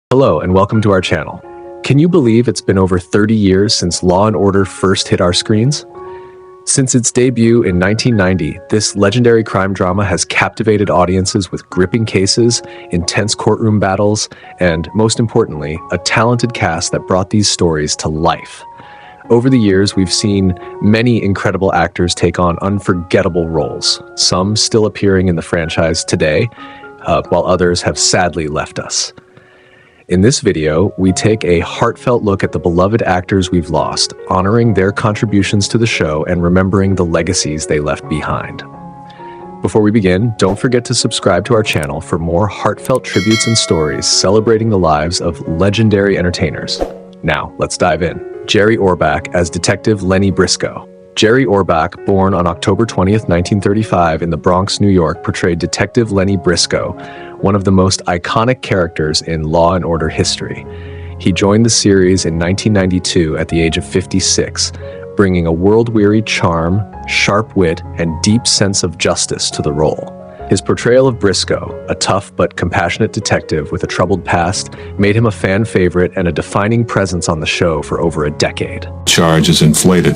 Hello and welcome to our channel. Can you believe it's been over 30 years since Law & Order first hit our screens? Since its debut in 1990, this legendary crime drama has captivated audiences with gripping cases, intense courtroom battles, and, most importantly, a talented cast that brought these stories to life. Over the years, we've seen many incredible actors take on unforgettable roles, some still appearing in the franchise today, while others have sadly left us. In this video, we take a heartfelt look at the beloved actors we've lost, honoring their contributions to the show and remembering the legacies they left behind. Before we begin, don't forget to subscribe to our channel for more heartfelt tributes and stories celebrating the lives of legendary entertainers. Now, let's dive in. Gerry Orbach as Detective Lenny Briscoe. Gerry Orbach, born on October 20th, 1935 in the Bronx, New York, portrayed Detective Lenny Briscoe, one of the most iconic characters in Law & Order history. He joined the series in 1992 at the age of 56, bringing a world-weary charm, sharp wit, and deep sense of justice to the role. His portrayal of Briscoe, a tough but compassionate detective with a troubled past, made him a fan favorite and a defining presence on the show for over a decade. Charge is inflated.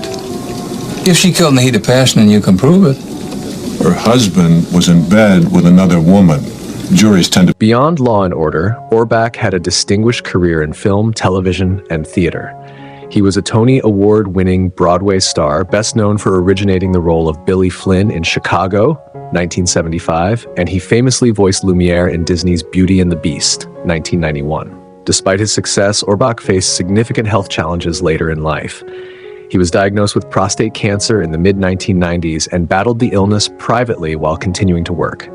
If she killed in the heat of passion and you can prove it. Her husband was in bed with another woman. Juries tend to... Beyond Law & Order, Orbach had a distinguished career in film, television, and theater. He was a Tony Award-winning Broadway star, best known for originating the role of Billy Flynn in Chicago, 1975, and he famously voiced Lumiere in Disney's Beauty and the Beast, 1991. Despite his success, Orbach faced significant health challenges later in life. He was diagnosed with prostate cancer in the mid-1990s and battled the illness privately while continuing to work.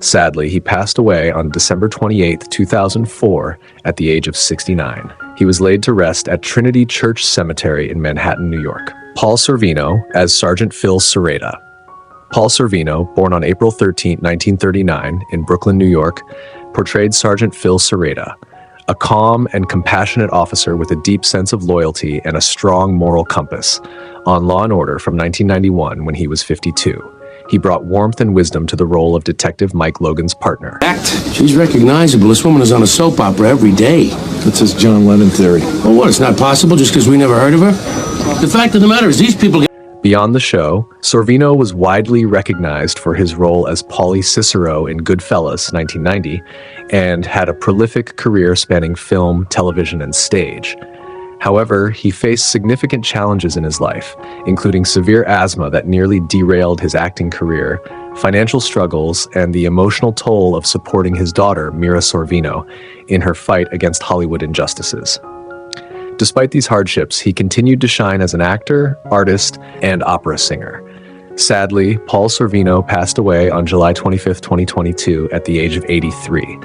Sadly, he passed away on December 28, 2004, at the age of 69. He was laid to rest at Trinity Church Cemetery in Manhattan, New York. Paul Sorvino as Sergeant Phil Serrata. Paul Sorvino, born on April 13, 1939, in Brooklyn, New York, portrayed Sergeant Phil Serrata, a calm and compassionate officer with a deep sense of loyalty and a strong moral compass, on Law & Order from 1991 when he was 52. He brought warmth and wisdom to the role of Detective Mike Logan's partner. She's recognizable. This woman is on a soap opera every day. That's his John Lennon theory. Well, what, it's not possible just because we never heard of her? The fact of the matter is these people... Beyond the show, Sorvino was widely recognized for his role as Paulie Cicero in Goodfellas, 1990, and had a prolific career spanning film, television, and stage. However, he faced significant challenges in his life, including severe asthma that nearly derailed his acting career, financial struggles, and the emotional toll of supporting his daughter, Mira Sorvino, in her fight against Hollywood injustices. Despite these hardships, he continued to shine as an actor, artist, and opera singer. Sadly, Paul Sorvino passed away on July 25, 2022, at the age of 83.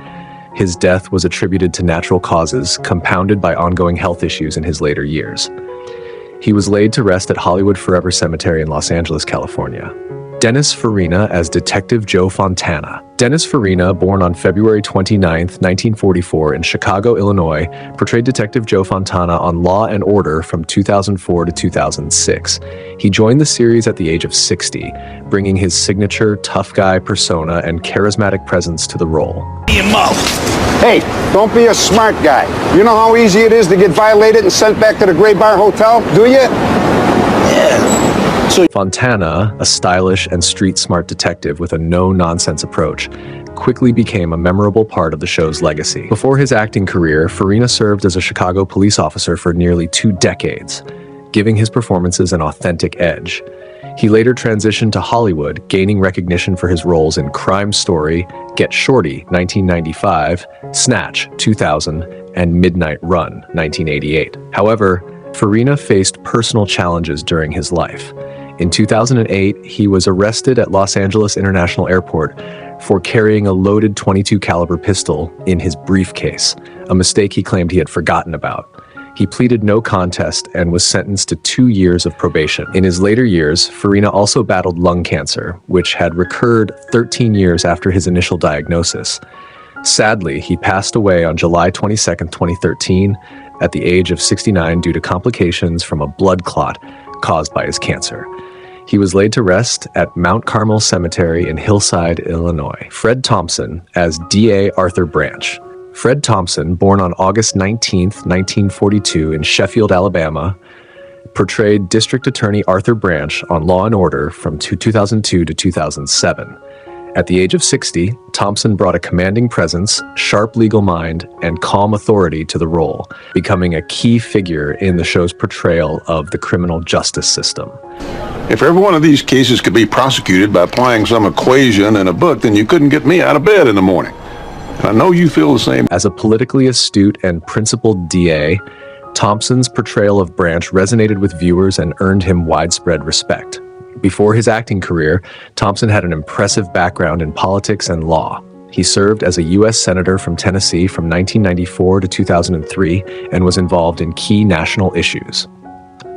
His death was attributed to natural causes, compounded by ongoing health issues in his later years. He was laid to rest at Hollywood Forever Cemetery in Los Angeles, California. Dennis Farina as Detective Joe Fontana. Dennis Farina, born on February 29, 1944 in Chicago, Illinois, portrayed Detective Joe Fontana on Law & Order from 2004 to 2006. He joined the series at the age of 60, bringing his signature tough guy persona and charismatic presence to the role. Hey, don't be a smart guy. You know how easy it is to get violated and sent back to the Gray Bar Hotel, do you? Fontana, a stylish and street-smart detective with a no-nonsense approach, quickly became a memorable part of the show's legacy. Before his acting career, Farina served as a Chicago police officer for nearly 2 decades, giving his performances an authentic edge. He later transitioned to Hollywood, gaining recognition for his roles in Crime Story, Get Shorty, 1995, Snatch, 2000, and Midnight Run, 1988. However, Farina faced personal challenges during his life. In 2008, he was arrested at Los Angeles International Airport for carrying a loaded .22 caliber pistol in his briefcase, a mistake he claimed he had forgotten about. He pleaded no contest and was sentenced to 2 years of probation. In his later years, Farina also battled lung cancer, which had recurred 13 years after his initial diagnosis. Sadly, he passed away on July 22, 2013, at the age of 69 due to complications from a blood clot caused by his cancer. He was laid to rest at Mount Carmel Cemetery in Hillside, Illinois. Fred Thompson as D.A. Arthur Branch. Fred Thompson, born on August 19, 1942 in Sheffield, Alabama, portrayed District Attorney Arthur Branch on Law & Order from 2002 to 2007. At the age of 60, Thompson brought a commanding presence, sharp legal mind, and calm authority to the role, becoming a key figure in the show's portrayal of the criminal justice system. If every one of these cases could be prosecuted by applying some equation in a book, then you couldn't get me out of bed in the morning. And I know you feel the same. As a politically astute and principled DA, Thompson's portrayal of Branch resonated with viewers and earned him widespread respect. Before his acting career, Thompson had an impressive background in politics and law. He served as a U.S. Senator from Tennessee from 1994 to 2003 and was involved in key national issues.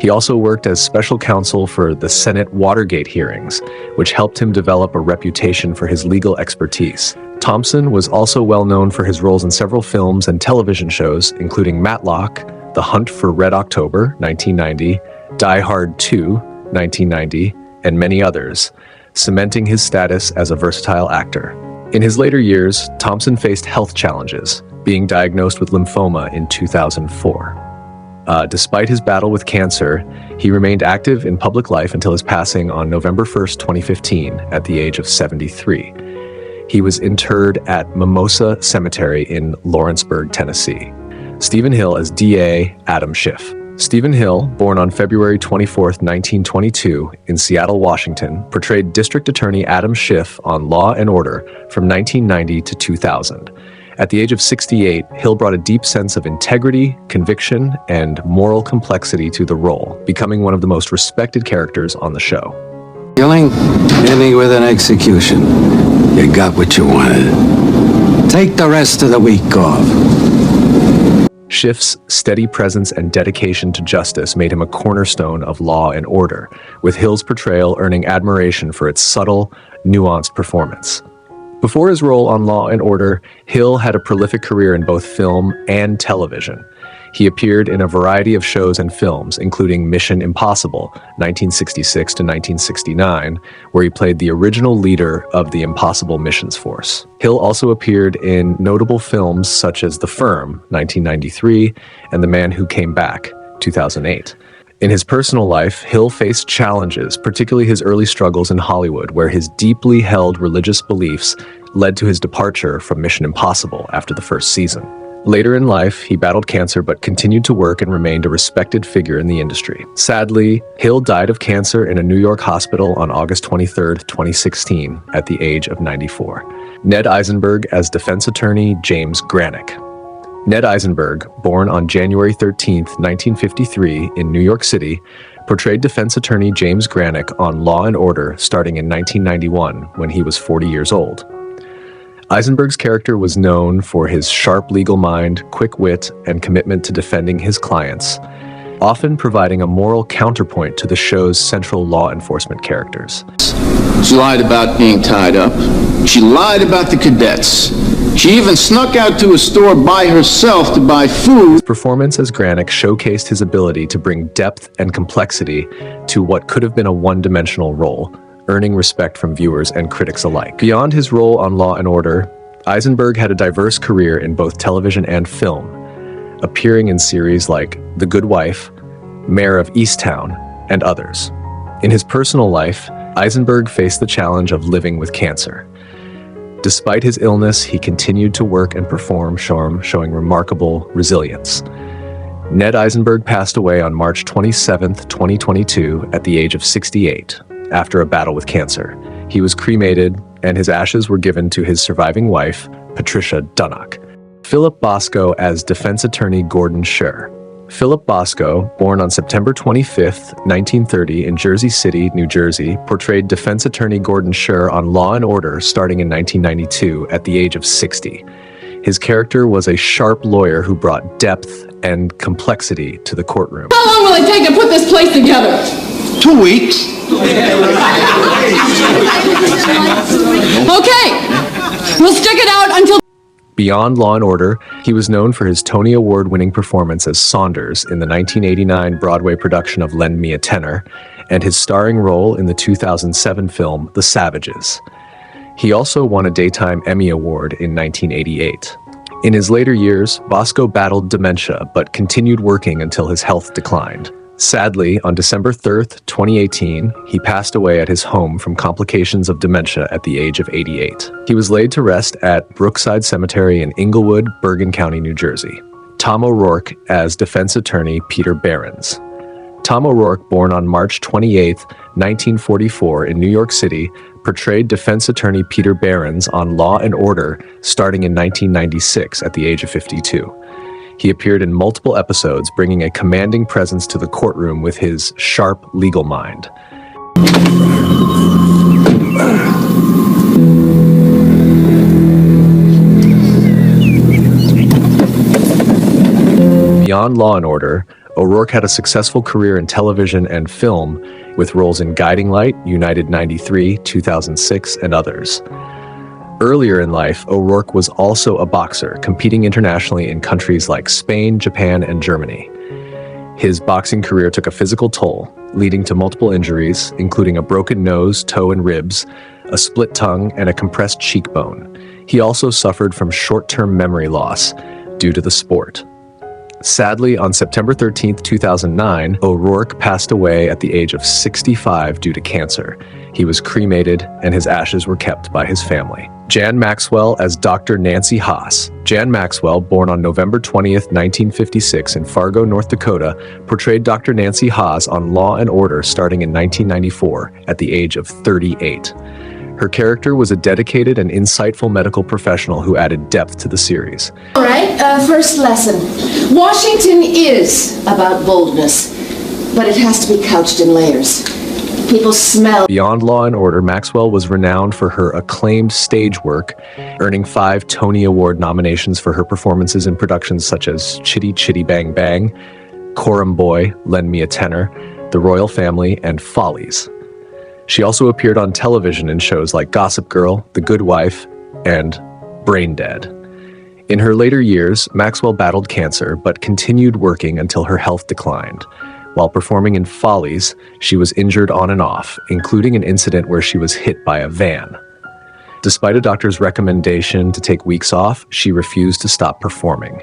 He also worked as special counsel for the Senate Watergate hearings, which helped him develop a reputation for his legal expertise. Thompson was also well known for his roles in several films and television shows, including Matlock, The Hunt for Red October, 1990, Die Hard 2, 1990, and many others, cementing his status as a versatile actor. In his later years, Thompson faced health challenges, being diagnosed with lymphoma in 2004. Despite his battle with cancer, he remained active in public life until his passing on November 1st, 2015, at the age of 73. He was interred at Mimosa Cemetery in Lawrenceburg, Tennessee. Stephen Hill as DA Adam Schiff. Stephen Hill, born on February 24, 1922, in Seattle, Washington, portrayed District Attorney Adam Schiff on Law & Order from 1990 to 2000. At the age of 68, Hill brought a deep sense of integrity, conviction, and moral complexity to the role, becoming one of the most respected characters on the show. Killing, ending with an execution. You got what you wanted. Take the rest of the week off. Schiff's steady presence and dedication to justice made him a cornerstone of Law and Order, with Hill's portrayal earning admiration for its subtle, nuanced performance. Before his role on Law and Order, Hill had a prolific career in both film and television. He appeared in a variety of shows and films, including Mission Impossible, 1966 to 1969, where he played the original leader of the Impossible Missions Force. Hill also appeared in notable films such as The Firm, 1993, and The Man Who Came Back, 2008. In his personal life, Hill faced challenges, particularly his early struggles in Hollywood, where his deeply held religious beliefs led to his departure from Mission Impossible after the first season. Later in life, he battled cancer but continued to work and remained a respected figure in the industry. Sadly, Hill died of cancer in a New York hospital on August 23, 2016, at the age of 94. Ned Eisenberg as defense attorney James Granick. Ned Eisenberg, born on January 13, 1953, in New York City, portrayed defense attorney James Granick on Law & Order starting in 1991 when he was 40 years old. Eisenberg's character was known for his sharp legal mind, quick wit, and commitment to defending his clients, often providing a moral counterpoint to the show's central law enforcement characters. She lied about being tied up. She lied about the cadets. She even snuck out to a store by herself to buy food. His performance as Granick showcased his ability to bring depth and complexity to what could have been a one-dimensional role, earning respect from viewers and critics alike. Beyond his role on Law & Order, Eisenberg had a diverse career in both television and film, appearing in series like The Good Wife, Mayor of Easttown, and others. In his personal life, Eisenberg faced the challenge of living with cancer. Despite his illness, he continued to work and perform, showing remarkable resilience. Ned Eisenberg passed away on March 27, 2022, at the age of 68. After a battle with cancer. He was cremated, and his ashes were given to his surviving wife, Patricia Dunnock. Philip Bosco as defense attorney Gordon Scher. Philip Bosco, born on September 25, 1930 in Jersey City, New Jersey, portrayed defense attorney Gordon Scher on Law & Order starting in 1992 at the age of 60. His character was a sharp lawyer who brought depth and complexity to the courtroom. How long will it take to put this place together? 2 weeks. Okay, we'll stick it out until... Beyond Law & Order, he was known for his Tony Award-winning performance as Saunders in the 1989 Broadway production of Lend Me a Tenor, and his starring role in the 2007 film The Savages. He also won a Daytime Emmy Award in 1988. In his later years, Bosco battled dementia but continued working until his health declined. Sadly, on December 3rd, 2018, he passed away at his home from complications of dementia at the age of 88. He was laid to rest at Brookside Cemetery in Inglewood, Bergen County, New Jersey. Tom O'Rourke as defense attorney Peter Behrens. Tom O'Rourke, born on March 28, 1944 in New York City, portrayed defense attorney Peter Behrens on Law and Order starting in 1996 at the age of 52. He appeared in multiple episodes, bringing a commanding presence to the courtroom with his sharp legal mind. Beyond Law and Order, O'Rourke had a successful career in television and film, with roles in Guiding Light, United 93, 2006, and others. Earlier in life, O'Rourke was also a boxer, competing internationally in countries like Spain, Japan, and Germany. His boxing career took a physical toll, leading to multiple injuries, including a broken nose, toe, and ribs, a split tongue, and a compressed cheekbone. He also suffered from short-term memory loss due to the sport. Sadly, on September 13, 2009, O'Rourke passed away at the age of 65 due to cancer. He was cremated, and his ashes were kept by his family. Jan Maxwell as Dr. Nancy Haas. Jan Maxwell, born on November 20, 1956 in Fargo, North Dakota, portrayed Dr. Nancy Haas on Law and Order starting in 1994 at the age of 38. Her character was a dedicated and insightful medical professional who added depth to the series. All right, first lesson. Washington is about boldness, but it has to be couched in layers. People smell. Beyond Law and Order, Maxwell was renowned for her acclaimed stage work, earning 5 Tony Award nominations for her performances in productions such as Chitty Chitty Bang Bang, Coram Boy, Lend Me a Tenor, The Royal Family, and Follies. She also appeared on television in shows like Gossip Girl, The Good Wife, and Brain Dead. In her later years, Maxwell battled cancer but continued working until her health declined. While performing in Follies, she was injured on and off, including an incident where she was hit by a van. Despite a doctor's recommendation to take weeks off, she refused to stop performing.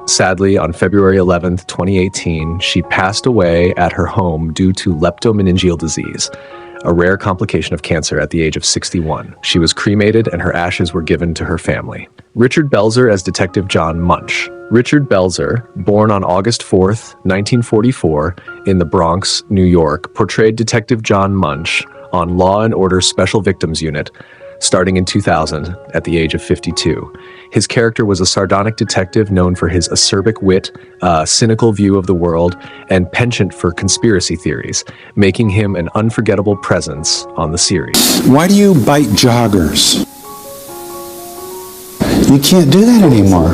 Sadly, on February 11, 2018, she passed away at her home due to leptomeningeal disease, a rare complication of cancer at the age of 61. She was cremated and her ashes were given to her family. Richard Belzer as Detective John Munch. Richard Belzer, born on August 4, 1944, in the Bronx, New York, portrayed Detective John Munch on Law and Order Special Victims Unit, starting in 2000 at the age of 52. His character was a sardonic detective known for his acerbic wit, cynical view of the world, and penchant for conspiracy theories, making him an unforgettable presence on the series. Why do you bite joggers? You can't do that anymore.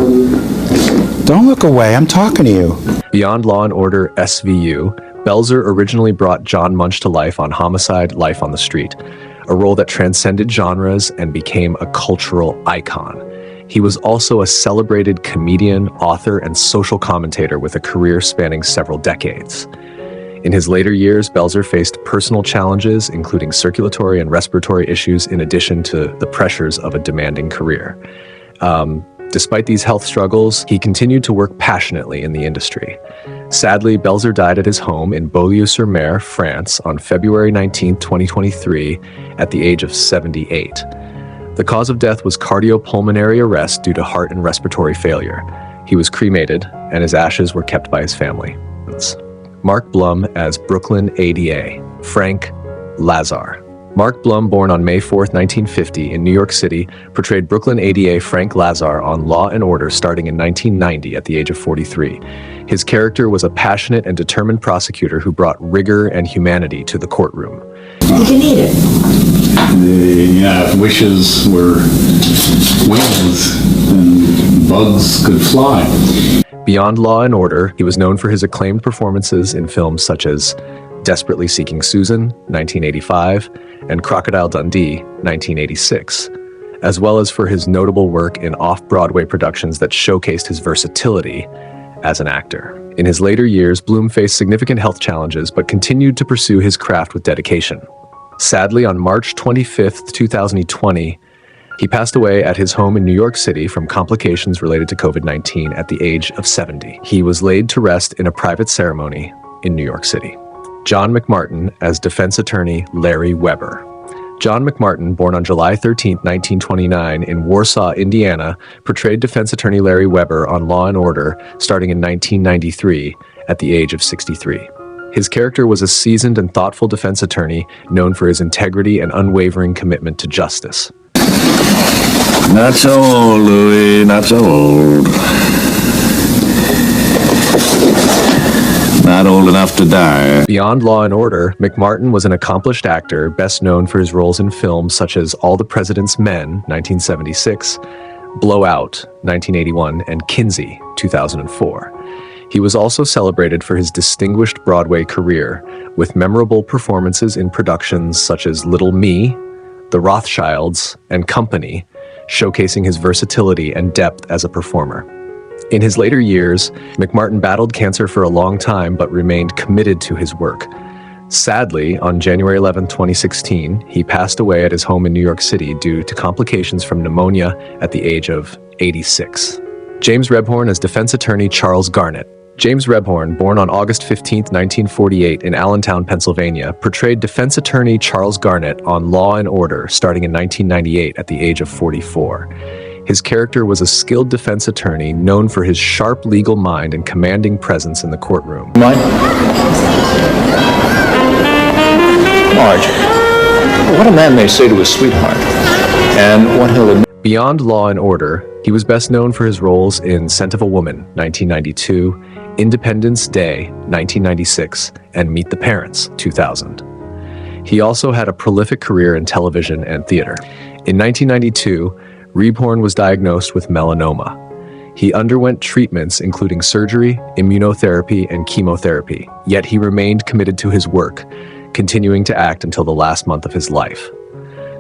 Don't look away, I'm talking to you. Beyond Law and Order SVU, Belzer originally brought John Munch to life on Homicide: Life on the Street, a role that transcended genres and became a cultural icon. He was also a celebrated comedian, author, and social commentator with a career spanning several decades. In his later years, Belzer faced personal challenges, including circulatory and respiratory issues, in addition to the pressures of a demanding career. Despite these health struggles, he continued to work passionately in the industry. Sadly, Belzer died at his home in Beaulieu-sur-Mer, France, on February 19, 2023, at the age of 78. The cause of death was cardiopulmonary arrest due to heart and respiratory failure. He was cremated, and his ashes were kept by his family. Mark Blum as Brooklyn ADA, Frank Lazar. Mark Blum, born on May 4, 1950, in New York City, portrayed Brooklyn ADA Frank Lazar on Law and Order starting in 1990 at the age of 43. His character was a passionate and determined prosecutor who brought rigor and humanity to the courtroom. You can eat it. If wishes were wings, then bugs could fly. Beyond Law and Order, he was known for his acclaimed performances in films such as Desperately Seeking Susan, 1985, and Crocodile Dundee, 1986, as well as for his notable work in off-Broadway productions that showcased his versatility as an actor. In his later years, Blum faced significant health challenges but continued to pursue his craft with dedication. Sadly, on March 25, 2020, He passed away at his home in New York City from complications related to COVID-19 at the age of 70. He was laid to rest in a private ceremony in New York City. John McMartin as defense attorney Larry Weber. John McMartin, born on July 13, 1929 in Warsaw, Indiana, portrayed defense attorney Larry Weber on Law & Order starting in 1993 at the age of 63. His character was a seasoned and thoughtful defense attorney known for his integrity and unwavering commitment to justice. Not so old, Louis, not so old. Not old enough to die. Beyond Law & Order, McMartin was an accomplished actor, best known for his roles in films such as All the President's Men, 1976, Blowout, 1981, and Kinsey, 2004. He was also celebrated for his distinguished Broadway career, with memorable performances in productions such as Little Me, The Rothschilds, and Company, showcasing his versatility and depth as a performer. In his later years, McMartin battled cancer for a long time but remained committed to his work. Sadly, on January 11, 2016, he passed away at his home in New York City due to complications from pneumonia at the age of 86. James Rebhorn as defense attorney Charles Garnett. James Rebhorn, born on August 15, 1948 in Allentown, Pennsylvania, portrayed defense attorney Charles Garnett on Law & Order starting in 1998 at the age of 44. His character was a skilled defense attorney known for his sharp legal mind and commanding presence in the courtroom. Marge, what a man may say to his sweetheart, and what he'll admit. Beyond Law & Order, he was best known for his roles in Scent of a Woman, 1992, Independence Day, 1996, and Meet the Parents, 2000. He also had a prolific career in television and theater. In 1992, Rebhorn was diagnosed with melanoma. He underwent treatments including surgery, immunotherapy, and chemotherapy, yet he remained committed to his work, continuing to act until the last month of his life.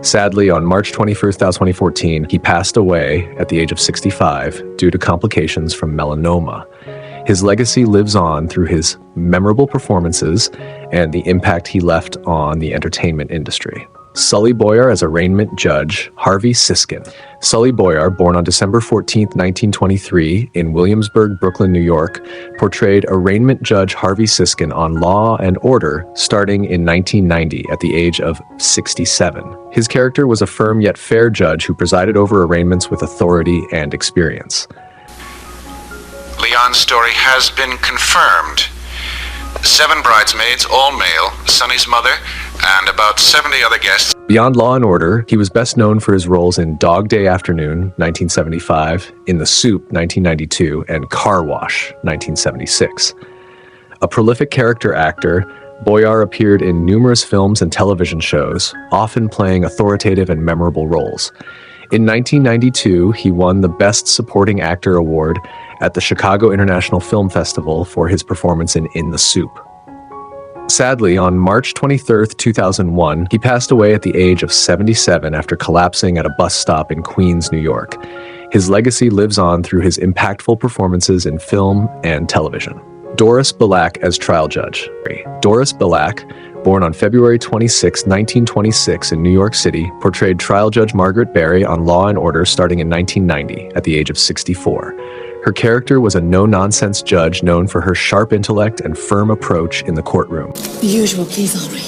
Sadly, on March 21, 2014, he passed away at the age of 65 due to complications from melanoma. His legacy lives on through his memorable performances and the impact he left on the entertainment industry. Sully Boyar as arraignment judge Harvey Siskin. Sully Boyar, born on December 14, 1923 in Williamsburg, Brooklyn, New York, portrayed arraignment judge Harvey Siskin on Law & Order starting in 1990 at the age of 67. His character was a firm yet fair judge who presided over arraignments with authority and experience. Leon's story has been confirmed. 7 bridesmaids, all male, Sonny's mother, and about 70 other guests. Beyond Law & Order, he was best known for his roles in Dog Day Afternoon, 1975, In the Soup, 1992, and Car Wash, 1976. A prolific character actor, Boyar appeared in numerous films and television shows, often playing authoritative and memorable roles. In 1992, he won the Best Supporting Actor award at the Chicago International Film Festival for his performance in the Soup. Sadly, on March 23, 2001, he passed away at the age of 77 after collapsing at a bus stop in Queens, New York. His legacy lives on through his impactful performances in film and television. Doris Belack as trial judge. Doris Belack, born on February 26, 1926 in New York City, portrayed trial judge Margaret Berry on Law & Order starting in 1990 at the age of 64. Her character was a no-nonsense judge known for her sharp intellect and firm approach in the courtroom. The usual, please, Henri.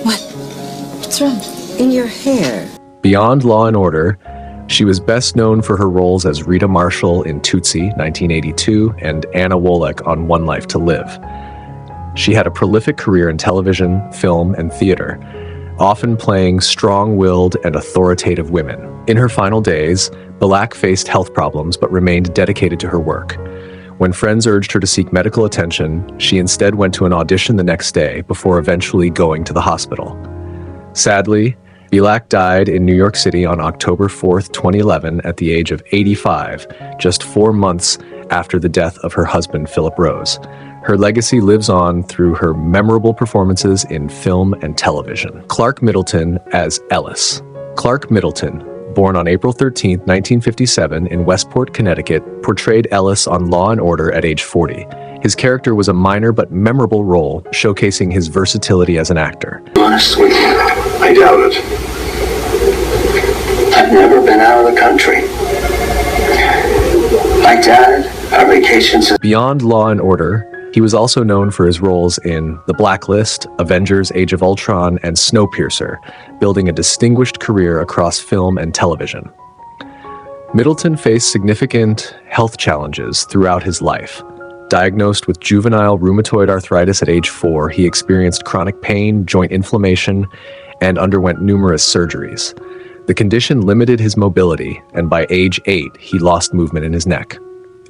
What's wrong? In your hair. Beyond Law & Order, she was best known for her roles as Rita Marshall in Tootsie, 1982, and Anna Wolek on One Life to Live. She had a prolific career in television, film, and theater, often playing strong-willed and authoritative women. In her final days, Belack faced health problems but remained dedicated to her work. When friends urged her to seek medical attention, she instead went to an audition the next day before eventually going to the hospital. Sadly, Belack died in New York City on October 4, 2011 at the age of 85, just 4 months after the death of her husband, Philip Rose. Her legacy lives on through her memorable performances in film and television. Clark Middleton as Ellis. Clark Middleton, born on April 13, 1957, in Westport, Connecticut, portrayed Ellis on Law & Order at age 40. His character was a minor but memorable role, showcasing his versatility as an actor. Honest with you, I doubt it. I've never been out of the country. My dad, our vacations... Beyond Law & Order, he was also known for his roles in The Blacklist, Avengers: Age of Ultron, and Snowpiercer, building a distinguished career across film and television. Middleton faced significant health challenges throughout his life. Diagnosed with juvenile rheumatoid arthritis at age 4, he experienced chronic pain, joint inflammation, and underwent numerous surgeries. The condition limited his mobility, and by age 8, he lost movement in his neck.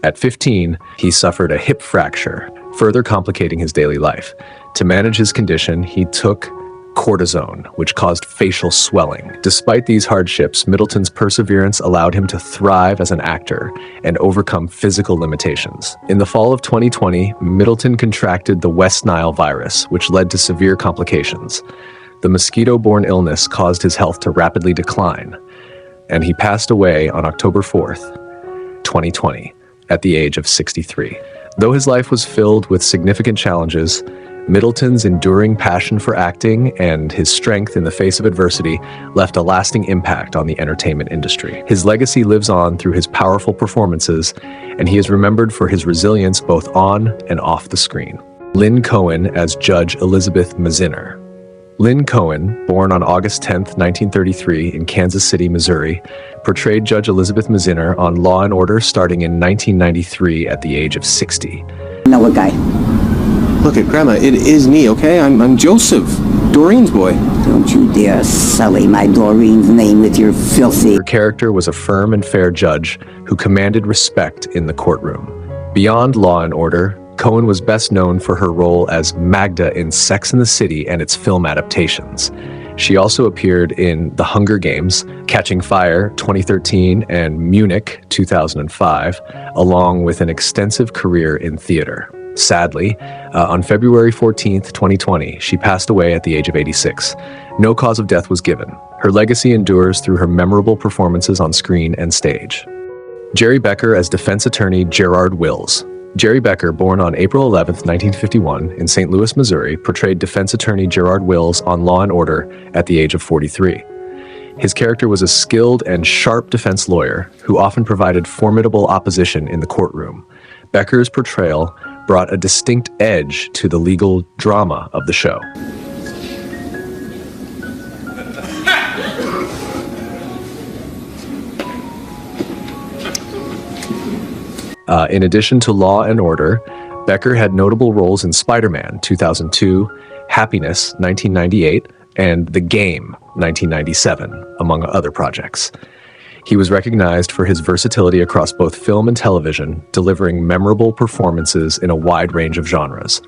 At 15, he suffered a hip fracture, further complicating his daily life. To manage his condition, he took cortisone, which caused facial swelling. Despite these hardships, Middleton's perseverance allowed him to thrive as an actor and overcome physical limitations. In the fall of 2020, Middleton contracted the West Nile virus, which led to severe complications. The mosquito-borne illness caused his health to rapidly decline, and he passed away on October 4th, 2020, at the age of 63. Though his life was filled with significant challenges, Middleton's enduring passion for acting and his strength in the face of adversity left a lasting impact on the entertainment industry. His legacy lives on through his powerful performances, and he is remembered for his resilience both on and off the screen. Lynn Cohen as Judge Elizabeth Maziner. Lynn Cohen, born on August 10, 1933 in Kansas City, Missouri, portrayed Judge Elizabeth Maziner on Law & Order starting in 1993 at the age of 60. Know a guy. Look at Grandma, it is me, okay? I'm Joseph, Doreen's boy. Don't you dare sully my Doreen's name with your filthy... Her character was a firm and fair judge who commanded respect in the courtroom. Beyond Law & Order, Cohen was best known for her role as Magda in Sex and the City and its film adaptations. She also appeared in The Hunger Games, Catching Fire 2013, and Munich 2005, along with an extensive career in theater. Sadly, on February 14, 2020, she passed away at the age of 86. No cause of death was given. Her legacy endures through her memorable performances on screen and stage. Gerry Becker as defense attorney Gerard Wills. Gerry Becker, born on April 11, 1951, in St. Louis, Missouri, portrayed defense attorney Gerard Wills on Law & Order at the age of 43. His character was a skilled and sharp defense lawyer who often provided formidable opposition in the courtroom. Becker's portrayal brought a distinct edge to the legal drama of the show. In addition to Law & Order, Becker had notable roles in Spider-Man 2002, Happiness 1998, and The Game 1997, among other projects. He was recognized for his versatility across both film and television, delivering memorable performances in a wide range of genres.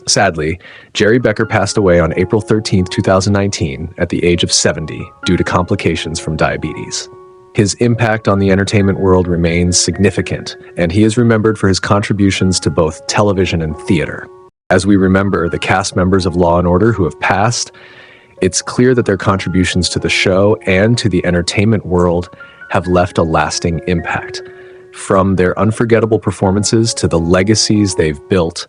Sadly, Gerry Becker passed away on April 13, 2019, at the age of 70 due to complications from diabetes. His impact on the entertainment world remains significant, and he is remembered for his contributions to both television and theater. As we remember the cast members of Law & Order who have passed, it's clear that their contributions to the show and to the entertainment world have left a lasting impact. From their unforgettable performances to the legacies they've built,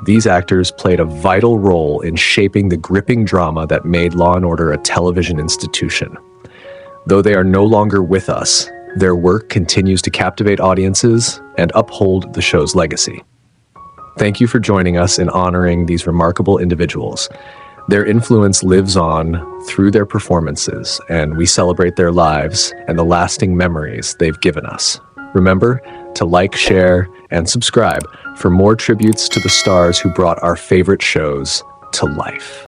these actors played a vital role in shaping the gripping drama that made Law & Order a television institution. Though they are no longer with us, their work continues to captivate audiences and uphold the show's legacy. Thank you for joining us in honoring these remarkable individuals. Their influence lives on through their performances, and we celebrate their lives and the lasting memories they've given us. Remember to like, share, and subscribe for more tributes to the stars who brought our favorite shows to life.